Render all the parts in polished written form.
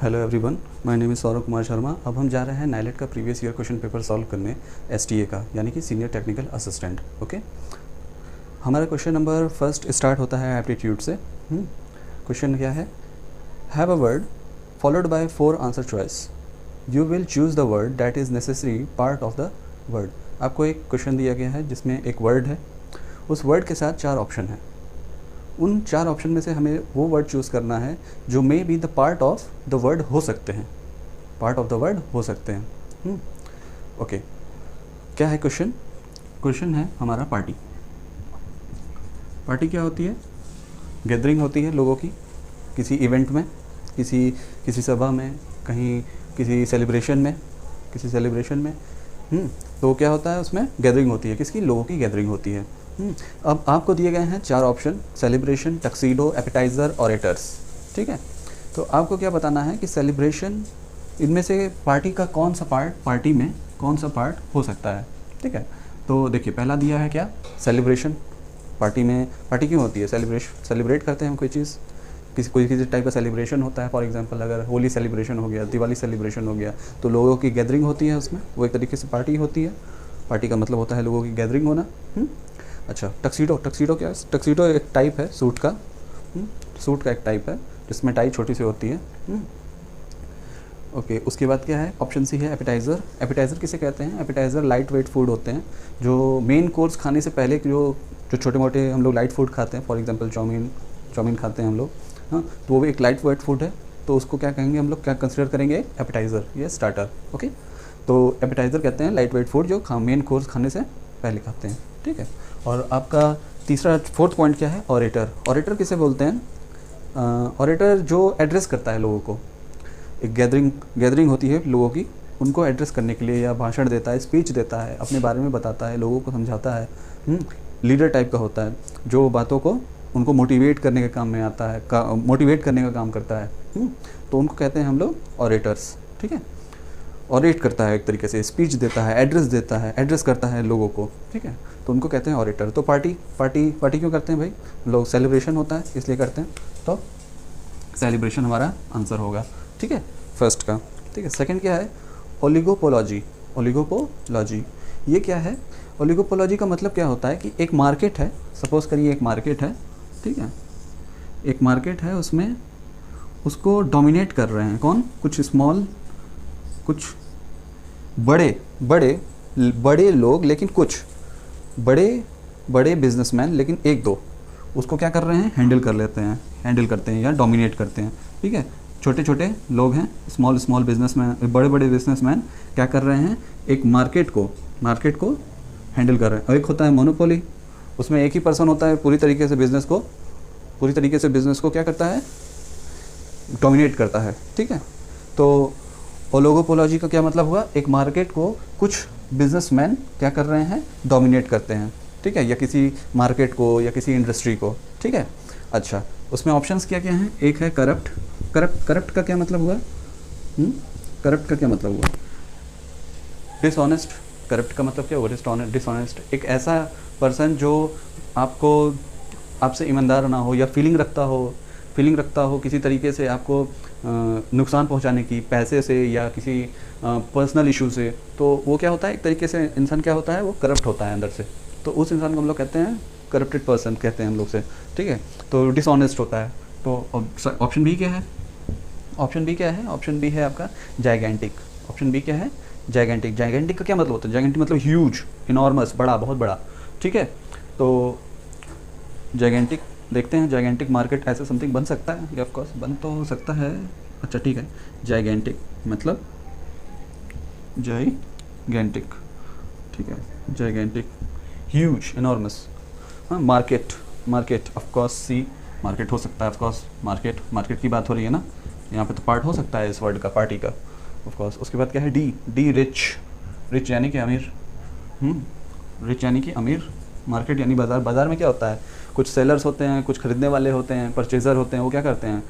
Hello everyone, my name is Saurabh Kumar Sharma. अब हम जा रहे हैं नाइलेट का previous year question paper solve करने एसटीए का, यानी कि सीनियर टेक्निकल असिस्टेंट। ओके, हमारा क्वेश्चन नंबर फर्स्ट स्टार्ट होता है एप्टीट्यूड से। क्वेश्चन क्या है? Have a word followed by 4 answer choice, you will choose the word that is necessary part of the word. आपको एक क्वेश्चन दिया गया है जिसमें एक वर्ड है, उस वर्ड के साथ 4 ऑप्शन है। उन 4 ऑप्शन में से हमें वो वर्ड चूज़ करना है जो may be the part of the word हो सकते हैं, पार्ट ऑफ द वर्ड हो सकते हैं। ओके, क्या है क्वेश्चन? क्वेश्चन है हमारा पार्टी। पार्टी क्या होती है? गैदरिंग होती है लोगों की किसी इवेंट में, किसी सभा में, कहीं किसी सेलिब्रेशन में, तो क्या होता है? उसमें गैदरिंग होती है। किसकी? लोगों की गैदरिंग होती है। अब आपको दिए गए हैं 4 option: celebration, tuxedo, appetiser, orators. ठीक है, तो आपको क्या बताना है कि सेलिब्रेशन, इनमें से पार्टी का कौन सा पार्ट, पार्टी में कौन सा पार्ट हो सकता है। ठीक है, तो देखिए पहला दिया है क्या? सेलिब्रेशन। पार्टी में, पार्टी क्यों होती है? सेलिब्रेट करते हैं हम कोई चीज़, किसी टाइप का सेलिब्रेशन होता है। फॉर एग्जांपल अगर होली सेलिब्रेशन हो गया, दिवाली सेलिब्रेशन हो गया, तो लोगों की गैदरिंग होती है उसमें, वो एक तरीके से पार्टी होती है। पार्टी का मतलब होता है लोगों की गैदरिंग होना। अच्छा, टक्सीडो क्या है? टक्सीडो एक टाइप है सूट का, सूट का एक टाइप है जिसमें टाई छोटी सी होती है। ओके, उसके बाद क्या है? ऑप्शन सी है एपेटाइज़र। एपेटाइज़र किसे कहते हैं? एपेटाइज़र लाइट वेट फूड होते हैं जो मेन कोर्स खाने से पहले जो छोटे मोटे हम लोग लाइट फूड खाते हैं। फॉर एग्जांपल चाउमीन खाते हैं हम लोग, हाँ, तो वो भी एक लाइट वेट फूड है। तो उसको क्या कहेंगे हम लोग, क्या कंसिडर करेंगे? एपेटाइज़र या स्टार्टर। ओके, तो एपेटाइज़र कहते हैं लाइट वेट फूड जो मेन कोर्स खाने से पहले खाते हैं। ठीक है, और आपका फोर्थ पॉइंट क्या है? ऑरेटर। ऑरेटर किसे बोलते हैं? ऑरेटर जो एड्रेस करता है लोगों को। एक गैदरिंग होती है लोगों की, उनको एड्रेस करने के लिए, या भाषण देता है, स्पीच देता है, अपने बारे में बताता है, लोगों को समझाता है। लीडर टाइप का होता है जो बातों को, उनको मोटिवेट करने के काम में आता है, मोटिवेट करने का काम करता है। तो उनको कहते हैं हम लोग ऑरेटर्स। ठीक है, ऑरेट करता है, एक तरीके से स्पीच देता है, एड्रेस करता है लोगों को। ठीक है, तो उनको कहते हैं ऑरेटर। तो पार्टी क्यों करते हैं भाई? लोग सेलिब्रेशन होता है इसलिए करते हैं, तो सेलिब्रेशन हमारा आंसर होगा। ठीक है, फर्स्ट का। ठीक है, सेकंड क्या है? ओलिगोपोलॉजी। ये क्या है? ओलिगोपोलॉजी का मतलब क्या होता है कि एक मार्केट है, सपोज करिए एक मार्केट है। ठीक है, एक मार्केट है, उसमें उसको डोमिनेट कर रहे हैं कौन? कुछ स्मॉल, कुछ बड़े लोग, लेकिन कुछ बड़े बिजनेसमैन, लेकिन 1-2 उसको क्या कर रहे हैं? हैंडल करते हैं या डोमिनेट करते हैं। ठीक है, छोटे लोग हैं, स्मॉल बिजनेसमैन, बड़े बिजनेसमैन क्या कर रहे हैं? एक मार्केट को हैंडल कर रहे हैं। और एक होता है मोनोपोली, उसमें एक ही पर्सन होता है, पूरी तरीके से बिजनेस को क्या करता है? डोमिनेट करता है। ठीक है, तो ओलिगोपोलॉजी का क्या मतलब हुआ? एक मार्केट को कुछ बिजनेसमैन क्या कर रहे हैं? डोमिनेट करते हैं। ठीक है, या किसी मार्केट को या किसी इंडस्ट्री को। ठीक है, अच्छा, उसमें ऑप्शंस क्या हैं? एक है करप्ट का क्या मतलब हुआ? करप्ट का क्या मतलब हुआ? डिसऑनेस्ट। करप्ट का मतलब क्या हुआ? डिसऑनेस्ट। एक ऐसा पर्सन जो आपसे ईमानदार ना हो, या फीलिंग रखता हो किसी तरीके से आपको नुकसान पहुंचाने की, पैसे से या किसी पर्सनल इशू से, तो वो क्या होता है? एक तरीके से इंसान क्या होता है? वो करप्ट होता है अंदर से। तो उस इंसान को हम लोग कहते हैं करप्टेड पर्सन, कहते हैं हम लोग से। ठीक है, तो डिसऑनेस्ट होता है। तो ऑप्शन बी क्या है? ऑप्शन बी है आपका जाइगेंटिक। ऑप्शन बी क्या है? जाइगेंटिक का क्या मतलब होता है? जाइगेंटिक मतलब ह्यूज, इनॉर्मस, बड़ा, बहुत बड़ा। ठीक है, तो जाइगेंटिक देखते हैं, जाइगेंटिक मार्केट ऐसे समथिंग बन सकता है, या ऑफकोर्स बन तो सकता है। अच्छा ठीक है, जाइगेंटिक मतलब जाइगेंटिक। ठीक है, जाइगेंटिक, ह्यूज, इनॉर्मस। हाँ, मार्केट ऑफकोर्स सी, मार्केट हो सकता है, ऑफकोर्स मार्केट की बात हो रही है ना, यहाँ पे तो पार्ट हो सकता है इस वर्ड का, पार्टी का, ऑफकोर्स। उसके बाद क्या है? डी रिच यानी कि अमीर। रिच यानी कि अमीर। मार्केट यानी बाज़ार में क्या होता है? कुछ सेलर्स होते हैं, कुछ खरीदने वाले होते हैं, परचेज़र होते हैं। वो क्या करते हैं?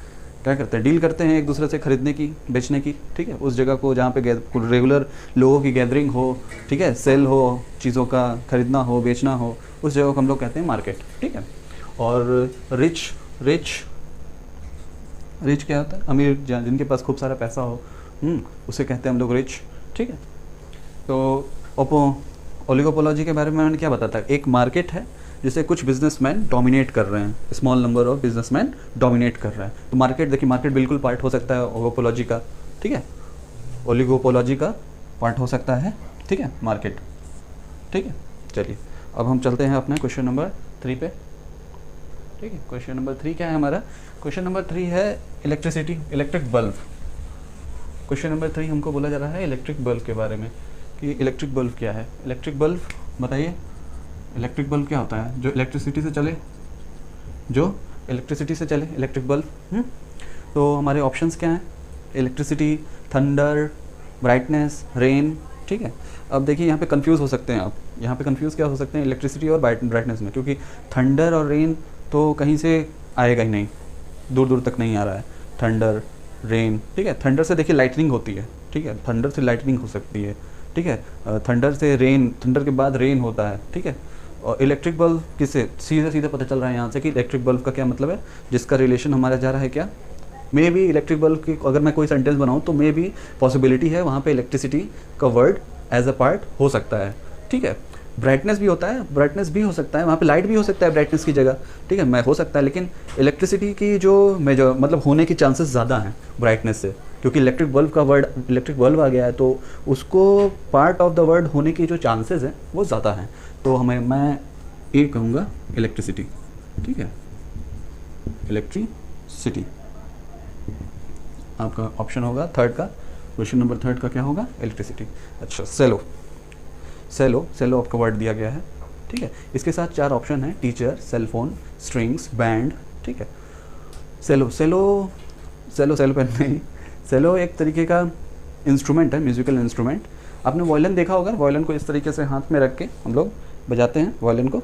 डील करते हैं एक दूसरे से, खरीदने की, बेचने की। ठीक है, उस जगह को जहाँ पे रेगुलर लोगों की गैदरिंग हो, ठीक है, सेल हो, चीज़ों का खरीदना हो, बेचना हो, उस जगह को हम लोग कहते हैं मार्केट। ठीक है, और रिच रिच क्या होता है? अमीर, जिनके पास खूब सारा पैसा हो, उसे कहते हैं हम लोग रिच, ठीक है। तो ओलिगोपोलॉजी के बारे में मैंने क्या बताया था, एक मार्केट है जिसे कुछ बिजनेसमैन डोमिनेट कर रहे हैं, small number of businessman dominate कर रहे हैं। तो मार्केट, देखिए मार्केट बिल्कुल पार्ट हो सकता है ओलिगोपोलॉजी का, ठीक है, ओलिगोपोलॉजी का पार्ट हो सकता है, ठीक है, मार्केट, ठीक है। चलिए अब हम चलते हैं अपने क्वेश्चन नंबर 3 पे, ठीक है। क्वेश्चन नंबर 3 क्या है हमारा? क्वेश्चन नंबर 3 है electricity, electric bulb. Question number 3 हमको बोला जा रहा है इलेक्ट्रिक बल्ब के बारे में कि इलेक्ट्रिक बल्ब क्या है। इलेक्ट्रिक बल्ब बताइए, इलेक्ट्रिक बल्ब क्या होता है? जो इलेक्ट्रिसिटी से चले, जो इलेक्ट्रिसिटी से चले इलेक्ट्रिक बल्ब। तो हमारे ऑप्शंस क्या हैं? इलेक्ट्रिसिटी, थंडर, ब्राइटनेस, रेन, ठीक है। अब देखिए यहाँ पे कंफ्यूज हो सकते हैं आप, यहाँ पे कंफ्यूज क्या हो सकते हैं इलेक्ट्रिसिटी और ब्राइटनेस में, क्योंकि थंडर और रेन तो कहीं से आएगा ही नहीं, दूर दूर तक नहीं आ रहा है थंडर रेन, ठीक है। थंडर से देखिए लाइटनिंग होती है, ठीक है, थंडर से लाइटनिंग हो सकती है, ठीक है। थंडर से रेन, थंडर के बाद रेन होता है, ठीक है। और इलेक्ट्रिक बल्ब किससे? सीधे सीधे पता चल रहा है यहाँ से कि इलेक्ट्रिक बल्ब का क्या मतलब है, जिसका रिलेशन हमारा जा रहा है क्या, मे भी इलेक्ट्रिक बल्ब की, अगर मैं कोई सेंटेंस बनाऊँ तो मे भी पॉसिबिलिटी है वहाँ पे इलेक्ट्रिसिटी का वर्ड एज अ पार्ट हो सकता है, ठीक है। ब्राइटनेस भी होता है, ब्राइटनेस भी हो सकता है, वहाँ पे लाइट भी हो सकता है ब्राइटनेस की जगह, ठीक है, मैं हो सकता है, लेकिन इलेक्ट्रिसिटी की जो मेजर मतलब होने की चांसेस ज़्यादा हैं ब्राइटनेस से, क्योंकि इलेक्ट्रिक बल्ब का वर्ड, इलेक्ट्रिक बल्ब आ गया है तो उसको पार्ट ऑफ द वर्ड होने की जो चांसेस हैं वो ज़्यादा हैं। तो मैं ए कहूँगा इलेक्ट्रिसिटी, ठीक है, इलेक्ट्रिसिटी आपका ऑप्शन होगा थर्ड का। क्वेश्चन नंबर 3 का क्या होगा? इलेक्ट्रिसिटी। अच्छा, सेलो, सेलो, सेलो आपका वर्ड दिया गया है, ठीक है। इसके साथ 4 ऑप्शन हैं, टीचर, सेलफोन, स्ट्रिंग्स, बैंड, ठीक है। सेलो, सेलो, सेलो, सेलो पेन नहीं, सेलो एक तरीके का इंस्ट्रूमेंट है, म्यूजिकल इंस्ट्रूमेंट। आपने वायलिन देखा होगा, वायलिन को इस तरीके से हाथ में रख के हम लोग बजाते हैं वायलिन को,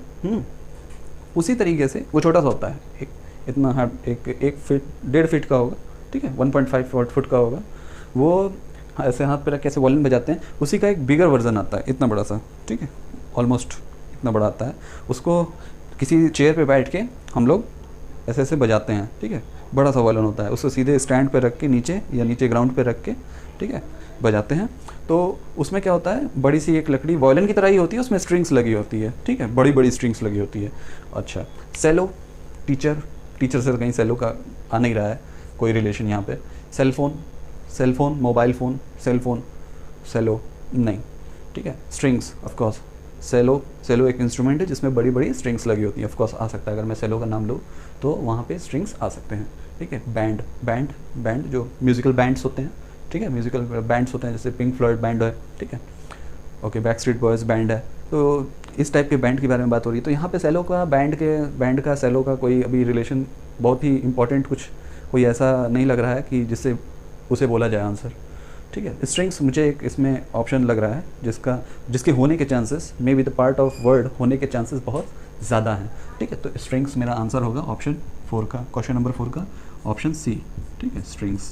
उसी तरीके से वो छोटा सा होता है, एक इतना हाथ, एक फीट, 1.5 फीट का होगा, ठीक है, 1.5 फुट का होगा, वो ऐसे हाथ पे रख के ऐसे वायलिन बजाते हैं। उसी का एक बिगर वर्जन आता है, इतना बड़ा सा, ठीक है, ऑलमोस्ट इतना बड़ा आता है। उसको किसी चेयर पे बैठ के हम लोग ऐसे ऐसे बजाते हैं, ठीक है, बड़ा सा वायलिन होता है, उसको सीधे स्टैंड पे रख के नीचे या नीचे ग्राउंड पे रख के, ठीक है, बजाते हैं। तो उसमें क्या होता है, बड़ी सी एक लकड़ी वायलिन की तरह ही होती है, उसमें स्ट्रिंग्स लगी होती है, ठीक है, बड़ी बड़ी स्ट्रिंग्स लगी होती है। अच्छा, सेलो, टीचर, टीचर से कहीं सेलो का आ नहीं रहा है कोई रिलेशन यहाँ पे। Cellphone, cellphone, mobile phone, cellphone, cello नहीं, ठीक है। Strings, of course cello, cello एक इंस्ट्रूमेंट है जिसमें बड़ी बड़ी स्ट्रिंग्स लगी होती है, ऑफ कोर्स आ सकता है, अगर मैं सेलो का नाम लूँ तो वहाँ पे स्ट्रिंग्स आ सकते हैं, ठीक है। बैंड, बैंड, बैंड जो म्यूजिकल बैंड्स होते हैं, ठीक है, म्यूजिकल बैंड्स होते हैं, जैसे पिंक फ्लॉयड बैंड है, ठीक है, ओके, बैकस्ट्रीट बॉयज़ बैंड है, तो इस टाइप के बैंड के बारे में बात हो रही है। तो यहाँ पे सेलो का, बैंड का सेलो का कोई अभी रिलेशन बहुत ही इंपॉर्टेंट कुछ कोई ऐसा नहीं लग रहा है कि जिससे उसे बोला जाए आंसर, ठीक है। स्ट्रिंग्स मुझे एक इसमें ऑप्शन लग रहा है जिसके होने के chances, may be the part of word होने के चांसेस बहुत ज़्यादा हैं, ठीक है। तो स्ट्रिंग्स मेरा आंसर होगा ऑप्शन 4 का, क्वेश्चन नंबर 4 का ऑप्शन सी, ठीक है, स्ट्रिंग्स,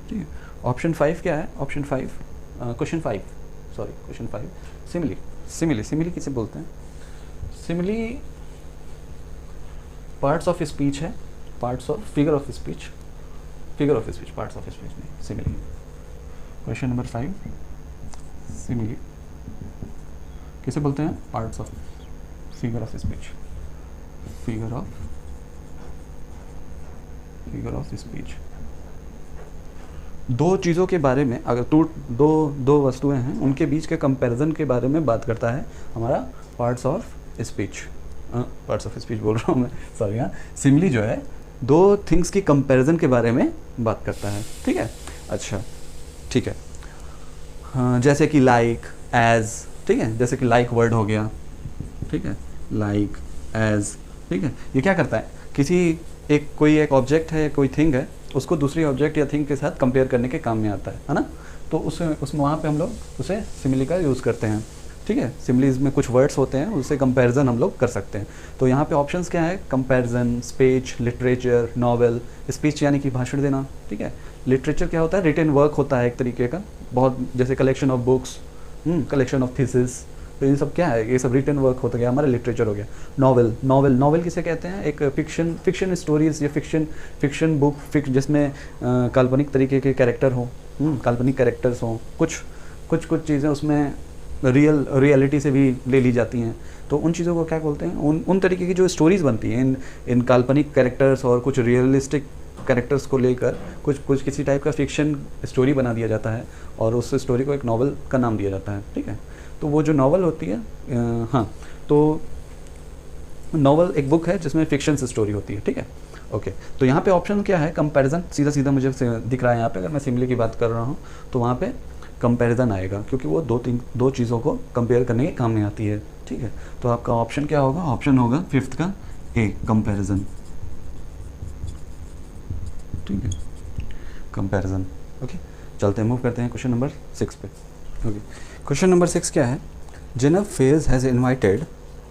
ठीक है। ऑप्शन 5 क्या है? Option 5, question 5, sorry question 5, simile, simile, simile किसे बोलते हैं? सिमिली पार्ट्स ऑफ स्पीच है, parts of figure of speech, figure of speech, parts of speech नहीं, सिमिली। क्वेश्चन नंबर 5, सिमिली किसे बोलते हैं? Parts of figure of speech, figure of speech. दो चीज़ों के बारे में, अगर दो वस्तुएं हैं उनके बीच के कंपैरिजन के बारे में बात करता है हमारा parts of speech, parts of speech बोल रहा हूँ मैं, सॉरी। हाँ, सिमिली जो है दो थिंग्स की कंपैरिजन के बारे में बात करता है, ठीक है। अच्छा, ठीक है, हाँ, जैसे कि लाइक, एज, ठीक है, जैसे कि लाइक वर्ड हो गया, ठीक है, लाइक, एज, ठीक है। ये क्या करता है, कोई एक ऑब्जेक्ट है, कोई थिंग है, उसको दूसरी ऑब्जेक्ट या थिंग के साथ कंपेयर करने के काम में आता है ना। तो उसमें वहाँ पे हम लोग उसे सिमिली का यूज़ करते हैं, ठीक है। सिमिलीज में कुछ वर्ड्स होते हैं, उससे कंपैरिजन हम लोग कर सकते हैं। तो यहाँ पे ऑप्शंस क्या है? Comparison, speech, literature, novel. Speech यानी कि भाषण देना, ठीक है। लिटरेचर क्या होता है? रिटन वर्क होता है एक तरीके का, बहुत, जैसे collection of books, collection of thesis, तो ये सब क्या है, ये सब रिटन वर्क होता गया, हमारा लिटरेचर हो गया। नॉवल किसे कहते हैं, एक फिक्शन स्टोरीज या फिक्शन बुक जिसमें काल्पनिक तरीके के कैरेक्टर हों, काल्पनिक कैरेक्टर्स हों, कुछ चीज़ें उसमें रियलिटी से भी ले ली जाती हैं, तो उन चीज़ों को क्या बोलते हैं, उन तरीके की जो स्टोरीज़ बनती हैं इन काल्पनिक कैरेक्टर्स और कुछ रियलिस्टिक कैरेक्टर्स को लेकर कुछ किसी टाइप का फिक्शन स्टोरी बना दिया जाता है और उस स्टोरी को एक नॉवल का नाम दिया जाता है, ठीक है। तो वो जो नॉवल होती है, हाँ, तो नॉवल एक बुक है जिसमें फिक्शन स्टोरी होती है, ठीक है। ओके, तो यहाँ पे ऑप्शन क्या है, कंपैरिजन, सीधा मुझे दिख रहा है यहाँ पे। अगर मैं सिमिली की बात कर रहा हूँ तो वहाँ पे कंपैरिजन आएगा, क्योंकि वो दो चीज़ों को कंपेयर करने के काम में आती है, ठीक है। तो आपका ऑप्शन क्या होगा, ऑप्शन होगा फिफ्थ का ए, कंपैरिजन, ठीक है, कंपैरिजन। ओके, चलते हैं, मूव करते हैं क्वेश्चन नंबर 6 पे। ओके, क्वेश्चन नंबर 6 क्या है, Zainab Fez has invited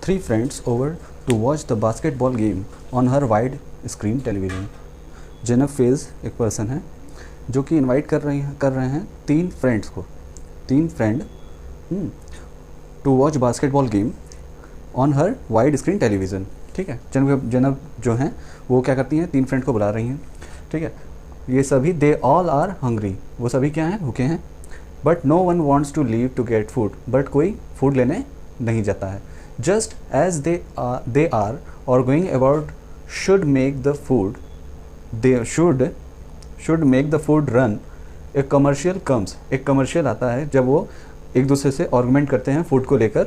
3 friends over to watch the basketball game on her wide screen television. Zainab Fez एक पर्सन है जो कि इनवाइट कर रहे हैं 3 फ्रेंड्स को, 3 friend to watch basketball game on her wide screen television, ठीक है। जेनब जो हैं वो क्या करती हैं, 3 फ्रेंड को बुला रही हैं, ठीक है। ये सभी दे ऑल आर हंग्री, वो सभी क्या हैं, भूखे हैं। But no one wants to leave to get food, but कोई फूड लेने नहीं जाता है। जस्ट एज दे आर और going about should make the food, they should make the food run, एक कमर्शियल कम्स, एक कमर्शियल आता है जब वो एक दूसरे से आर्गुमेंट करते हैं फूड को लेकर।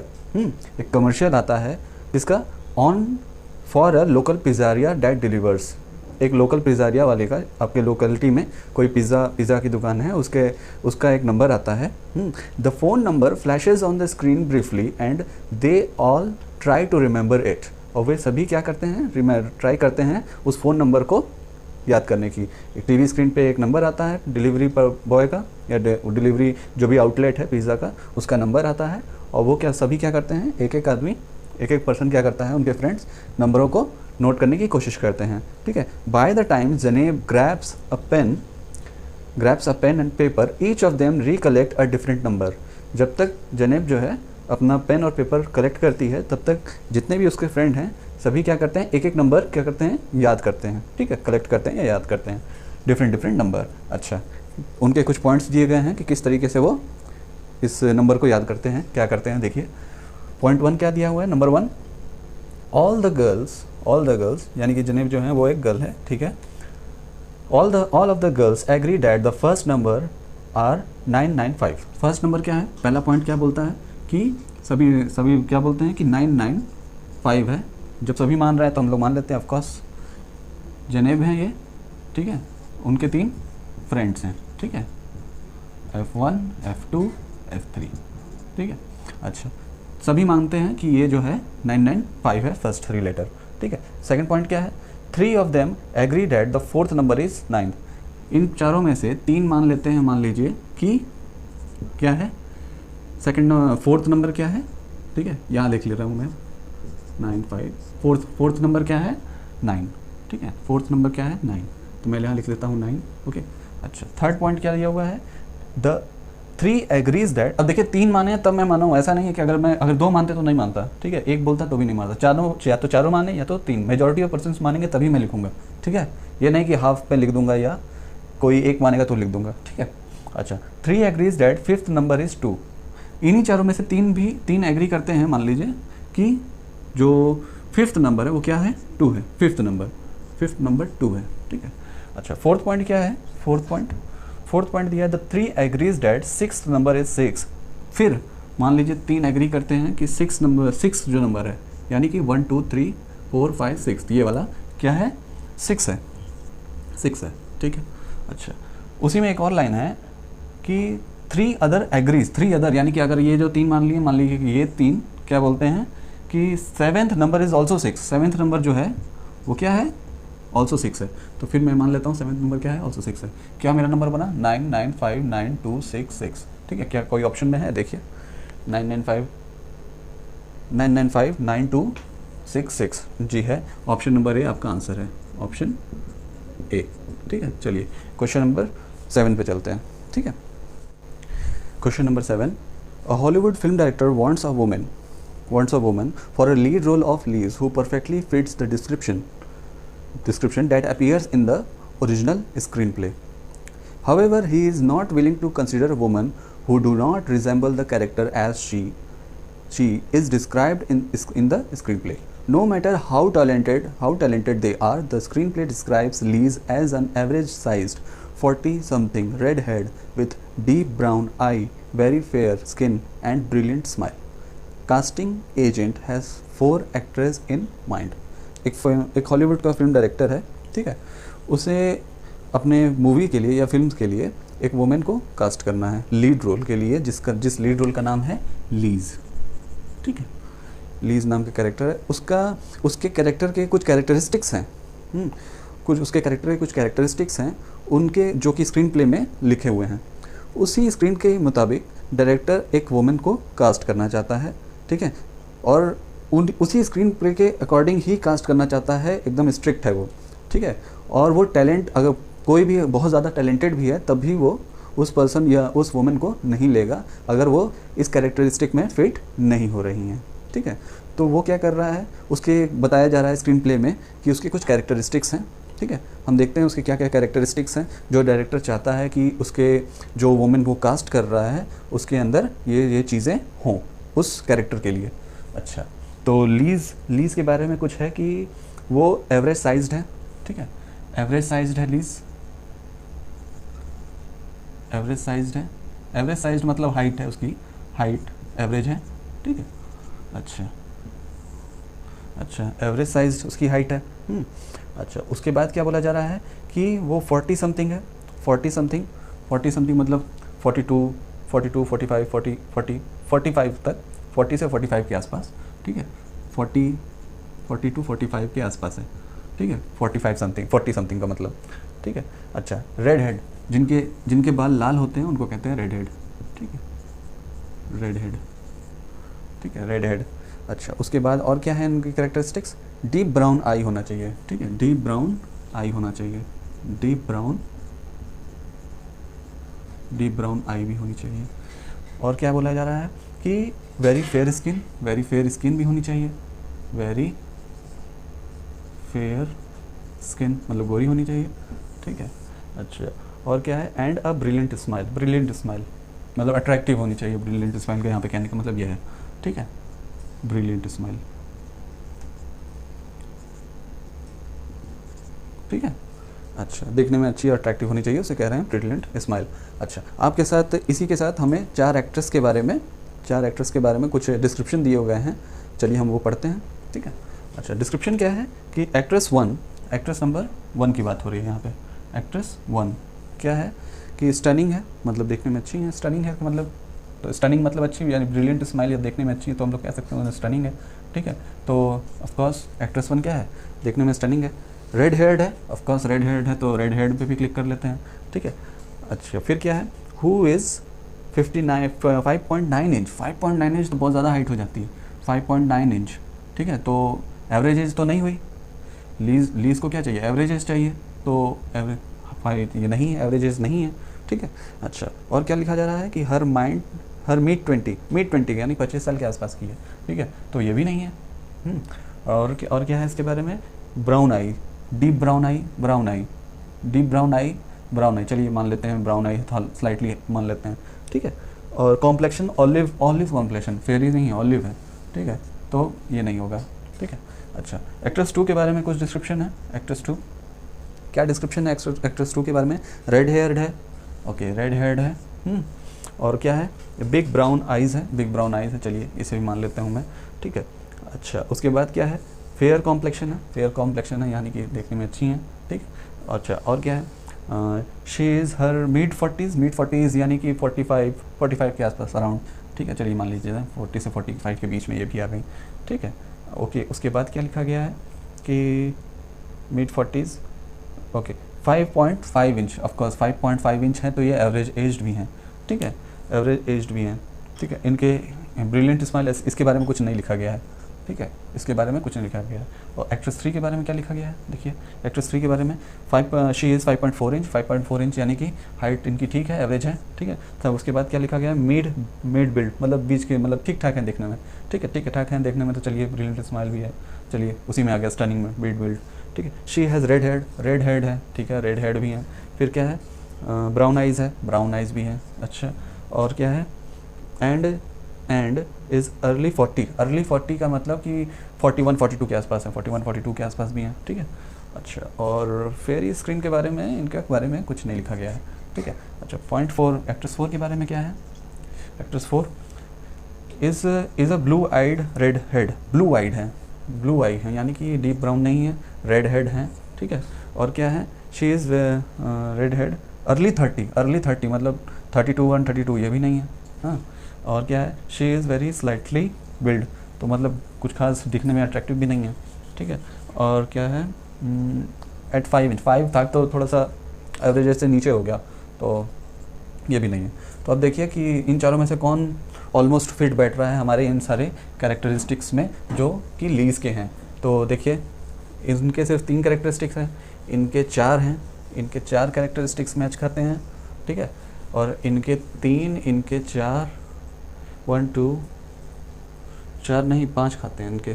एक कमर्शियल आता है जिसका on for a local pizzeria that delivers, एक लोकल पिज़्ज़ारिया वाले का, आपके लोकेलिटी में कोई पिज़्ज़ा की दुकान है, उसका एक नंबर आता है। The phone number flashes on the screen briefly and they all try to remember it, और वे सभी क्या करते हैं, ट्राई करते हैं उस फ़ोन नंबर को याद करने की। एक टीवी स्क्रीन पे एक नंबर आता है डिलीवरी पर बॉय का, या डिलीवरी जो भी आउटलेट है पिज़्ज़ा का, उसका नंबर आता है, और वो सभी क्या करते हैं, एक आदमी, एक पर्सन क्या करता है, उनके फ्रेंड्स नंबरों को नोट करने की कोशिश करते हैं, ठीक है। By the time Zeynep grabs a pen and paper, each of them recollect a different number. जब तक जेनेब जो है अपना पेन और पेपर कलेक्ट करती है, तब तक जितने भी उसके फ्रेंड हैं सभी क्या करते हैं, एक नंबर क्या करते हैं, याद करते हैं, ठीक है, कलेक्ट करते हैं या याद करते हैं डिफरेंट नंबर। अच्छा, उनके कुछ पॉइंट्स दिए गए हैं कि किस तरीके से वो इस नंबर को याद करते हैं, क्या करते हैं, देखिए। पॉइंट 1 क्या दिया हुआ है, नंबर 1, ऑल द गर्ल्स, यानी कि जेनेब जो है वो एक गर्ल है, ठीक है। All of the girls agree that the first number are 995। First number क्या है, पहला पॉइंट क्या बोलता है कि सभी क्या बोलते हैं कि 995 है। जब सभी मान रहा है तो हम लोग मान लेते हैं, ऑफकोर्स जेनेब हैं ये, ठीक है, उनके 3 फ्रेंड्स हैं, ठीक है, F1, F2, F3, ठीक है। अच्छा, सभी मानते हैं कि ये जो है 995 है, फर्स्ट 3 लेटर, ठीक है। सेकंड पॉइंट क्या है, 3 of them agree that the fourth number is 9। इन चारों में से 3 मान लेते हैं, मान लीजिए कि क्या है, फोर्थ नंबर क्या है, ठीक है, यहाँ लिख ले रहा हूँ मैं 95, फोर्थ नंबर क्या है 9, ठीक है, फोर्थ नंबर क्या है 9, तो मैं यहाँ लिख लेता हूँ 9, ओके। अच्छा, थर्ड पॉइंट क्या दिया हुआ है, द 3 एग्रीज दैट। अब देखिए 3 माने तब मैं माना हूँ, ऐसा नहीं है कि अगर 2 मानते तो नहीं मानता, ठीक है, 1 बोलता तो भी नहीं मानता, चारों या तो चारों माने या तो 3, मेजॉरिटी ऑफ पर्सन्स मानेंगे तभी मैं लिखूंगा, ठीक है। ये नहीं कि हाफ पे लिख दूंगा या कोई 1 मानेगा तो लिख दूंगा, ठीक है। अच्छा, 3 agrees that fifth number is 2। इन्हीं चारों में से 3 एग्री करते हैं, मान लीजिए कि जो फिफ्थ नंबर है वो क्या है, 2 है, फिफ्थ नंबर 2 है, ठीक है। अच्छा, फोर्थ पॉइंट क्या है, फोर्थ पॉइंट दिया है the 3 agrees that six number is 6। फिर मान लीजिए 3 एग्री करते हैं कि 6 जो नंबर है, यानी कि 1 2 3 4 5 6, ये वाला क्या है, 6 है, ठीक है। अच्छा, उसी में एक और लाइन है कि 3 अदर एग्रीज, 3 अदर, यानी कि अगर ये जो 3 मान लीजिए कि ये 3 क्या बोलते हैं कि 7th number is also 6, 7th number जो है वो क्या है, ऑल्सो 6 है। तो फिर मैं मान लेता हूँ 7th नंबर क्या है, ऑल्सो 6 है। क्या मेरा नंबर बना 9959266, ठीक है। क्या कोई ऑप्शन में है, देखिए 9959266, जी है, ऑप्शन नंबर ए आपका आंसर है, ऑप्शन ए, ठीक है। चलिए क्वेश्चन नंबर 7 पे चलते हैं, ठीक है। Question number 7, A Hollywood film director wants a woman for a lead role of Liz who perfectly fits the description that appears in the original screenplay. However, he is not willing to consider a woman who do not resemble the character as she is described in the screenplay. No matter how talented they are, the screenplay describes Liz as an average-sized 40-something redhead with deep brown eye, very fair skin and brilliant smile. Casting agent has 4 actors in mind. एक Hollywood का film director है, ठीक है, उसे अपने movie के लिए या फिल्म के लिए एक वुमेन को कास्ट करना है लीड रोल के लिए, जिस लीड रोल का नाम है लीज, ठीक है। लीज नाम का कैरेक्टर है, उसके कैरेक्टर के कुछ कैरेक्टरिस्टिक्स हैं, उसके कैरेक्टर के कुछ कैरेक्टरिस्टिक्स हैं उनके, जो कि स्क्रीन प्ले में लिखे हुए हैं। उसी स्क्रीन के मुताबिक डायरेक्टर एक वुमेन को कास्ट करना चाहता है, ठीक है, और उसी स्क्रीन प्ले के अकॉर्डिंग ही कास्ट करना चाहता है, एकदम स्ट्रिक्ट है वो, ठीक है। और वो टैलेंट, अगर कोई भी बहुत ज़्यादा टैलेंटेड भी है तब भी वो उस पर्सन या उस वुमेन को नहीं लेगा अगर वो इस कैरेक्टरिस्टिक में फिट नहीं हो रही हैं, ठीक है। तो वो क्या कर रहा है, उसके बताया जा रहा है स्क्रीन प्ले में कि उसके कुछ कैरेक्टरिस्टिक्स हैं, ठीक है। हम देखते हैं उसके क्या क्या कैरेक्टरिस्टिक्स हैं जो डायरेक्टर चाहता है कि उसके जो वुमेन वो कास्ट कर रहा है उसके अंदर ये चीज़ें हों उस कैरेक्टर के लिए। अच्छा, तो लीज के बारे में कुछ है कि वो एवरेज साइज्ड है, ठीक है, एवरेज साइज्ड है लीज, एवरेज साइज्ड है। एवरेज साइज्ड मतलब हाइट है, उसकी हाइट एवरेज है, ठीक है। अच्छा, एवरेज साइज उसकी हाइट है। अच्छा, उसके बाद क्या बोला जा रहा है कि वो 40 समथिंग है, 40 समथिंग मतलब 42, 45 तक, 40 से 45 के आसपास, ठीक है, 40 के आसपास है, ठीक है, 40 समथिंग का मतलब, ठीक है। अच्छा, रेड हेड, जिनके बाल लाल होते हैं उनको कहते हैं रेड हेड, ठीक है, रेड हेड, ठीक है, रेड हेड। अच्छा, उसके बाद और क्या है इनकी कैरेक्टरिस्टिक्स, डीप ब्राउन आई होना चाहिए, ठीक है, डीप ब्राउन आई होना चाहिए, डीप ब्राउन आई भी होनी चाहिए। और क्या बोला जा रहा है कि वेरी फेयर स्किन भी होनी चाहिए, वेरी फेयर स्किन मतलब गोरी होनी चाहिए, ठीक है। अच्छा, और क्या है, एंड अ ब्रिलियंट स्माइल मतलब अट्रैक्टिव होनी चाहिए, ब्रिलियंट स्माइल का यहाँ पे कहने का मतलब यह है, ठीक है, ब्रिलियंट स्माइल, ठीक है। अच्छा, देखने में अच्छी और अट्रैक्टिव होनी चाहिए, उसे कह रहे हैं ब्रिलियंट स्माइल। अच्छा, आपके साथ इसी के साथ हमें 4 एक्ट्रेस के बारे में कुछ डिस्क्रिप्शन दिए हुए हैं, चलिए हम वो पढ़ते हैं, ठीक है। अच्छा, डिस्क्रिप्शन क्या है कि एक्ट्रेस नंबर 1 की बात हो रही है यहाँ पे। एक्ट्रेस 1 क्या है कि स्टनिंग है, मतलब देखने में अच्छी है, स्टनिंग है मतलब, तो स्टनिंग मतलब अच्छी, यानी ब्रिलियंट स्माइल या देखने में अच्छी है तो हम लोग कह सकते हैं स्टनिंग है, ठीक है। तो ऑफकोर्स एक्ट्रेस 1 क्या है, देखने में स्टनिंग है। रेड हेयर्ड है, ऑफकोर्स रेड हेयर्ड है तो रेड हेयर्ड पे भी क्लिक कर लेते हैं, ठीक है। अच्छा, फिर क्या है, हु इज़ 5.9 इंच, 5.9 इंच तो बहुत ज़्यादा हाइट हो जाती है, 5.9 इंच, ठीक है। तो एवरेज एज तो नहीं हुई, लीज को क्या चाहिए, एवरेज एज चाहिए, तो ये नहीं है, एवरेज एज नहीं है, ठीक है। अच्छा, और क्या लिखा जा रहा है कि हर मीट 20 यानी 25 साल के आसपास की है, ठीक है, तो ये भी नहीं है। और क्या है इसके बारे में, ब्राउन आई, डीप ब्राउन आई, चलिए मान लेते हैं ब्राउन आई, स्लाइटली मान लेते हैं, ठीक है। और कॉम्प्लेक्शन ऑलिव कॉम्प्लेक्शन, फेरी नहीं है, ऑलिव है, ठीक है, तो ये नहीं होगा, ठीक है। अच्छा, एक्ट्रेस 2 के बारे में कुछ डिस्क्रिप्शन है। एक्ट्रेस 2 क्या डिस्क्रिप्शन है एक्ट्रेस 2 के बारे में, रेड हेयर्ड है, ओके, रेड हेयर्ड है, और क्या है, बिग ब्राउन आइज़ है, चलिए इसे भी मान लेता हूँ मैं, ठीक है। अच्छा, उसके बाद क्या है, फेयर कॉम्प्लेक्शन है, यानी कि देखने में अच्छी हैं, ठीक है। अच्छा, और क्या है, she is her mid 40s यानी कि 45 के आसपास अराउंड, ठीक है, चलिए मान लीजिए 40 से 45 के बीच में ये भी आ गई, ठीक है। ओके, उसके बाद क्या लिखा गया है कि mid 40s, okay, 5.5 inch, of course 5.5 inch है तो ये एवरेज एज्ड भी हैं, ठीक है, एवरेज एज्ड भी हैं, ठीक है। इनके ब्रिलियंट स्माइल, इसके बारे में कुछ नहीं लिखा गया है, ठीक है, इसके बारे में कुछ नहीं लिखा गया है। और एक्ट्रेस 3 के बारे में क्या लिखा गया है, देखिए एक्ट्रेस 3 के बारे में शी इज़ 5.4 इंच, 5.4 इंच यानी कि हाइट इनकी ठीक है, एवरेज है, ठीक है। तब उसके बाद क्या लिखा गया है, मिड बिल्ड, मतलब बीच के, मतलब ठीक ठाक है देखने में, ठीक है ठाक है देखने में, तो चलिए ब्रिलियंट स्माइल भी है, चलिए उसी में आ गया स्टनिंग में मिड बिल्ड, ठीक है। शी हैज़ रेड हेड है, ठीक है, रेड हेड भी है। फिर क्या है, ब्राउन आइज़ है, ब्राउन आइज़ भी है, अच्छा। और क्या है, एंड इज़ अर्ली 40 का मतलब कि 41-42 के आसपास है, 41-42 के आसपास भी हैं, ठीक है, अच्छा। और फेरी स्क्रीन के बारे में, इनके बारे में कुछ नहीं लिखा गया है, ठीक है, अच्छा। पॉइंट 4 एक्ट्रेस 4 के बारे में क्या है, actress 4 is a blue eyed redhead, blue eyed है, ब्लू आई है यानी कि डीप ब्राउन नहीं है, रेड हेड है, ठीक है। और क्या है, she is red head, early 30 मतलब 32 ये भी नहीं है, हाँ। और क्या है, she is very slightly build, तो मतलब कुछ खास दिखने में अट्रैक्टिव भी नहीं है, ठीक है। और क्या है, एट 5 इंच, 5 था तो थोड़ा सा एवरेज से नीचे हो गया, तो ये भी नहीं है। तो अब देखिए कि इन चारों में से कौन ऑलमोस्ट फिट बैठ रहा है हमारे इन सारे कैरेक्टरिस्टिक्स में जो कि लीज के हैं। तो देखिए इनके सिर्फ 3 कैरेक्टरिस्टिक्स हैं, इनके 4 हैं, इनके 4 कैरेक्टरिस्टिक्स मैच खाते हैं, ठीक है। और इनके 3, इनके 4, 1 2 4 नहीं 5 खाते हैं इनके,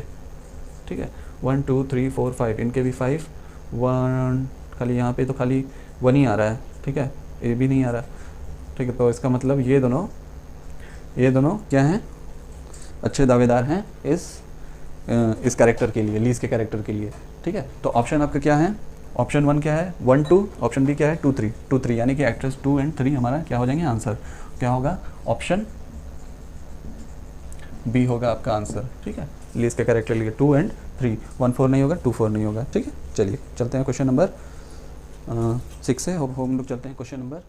ठीक है। 1 2 3 4 5 इनके भी 5, 1 खाली यहाँ पे तो खाली 1 ही आ रहा है, ठीक है, ये भी नहीं आ रहा, ठीक है। तो इसका मतलब ये दोनों क्या हैं, अच्छे दावेदार हैं इस कैरेक्टर के लिए, लीज के कैरेक्टर के लिए, ठीक है। तो ऑप्शन आपका क्या है, ऑप्शन 1 क्या है 1 2, ऑप्शन बी क्या है 2 3 यानी कि एक्ट्रेस 2 एंड 3 हमारा क्या हो जाएंगे आंसर, क्या होगा, ऑप्शन बी होगा आपका आंसर, ठीक है। लीज के कैरेक्टर लिए 2 एंड 3, 1 4 नहीं होगा, 2 4 नहीं होगा, ठीक है। चलिए चलते हैं क्वेश्चन नंबर 6 से, हम लोग चलते हैं क्वेश्चन नंबर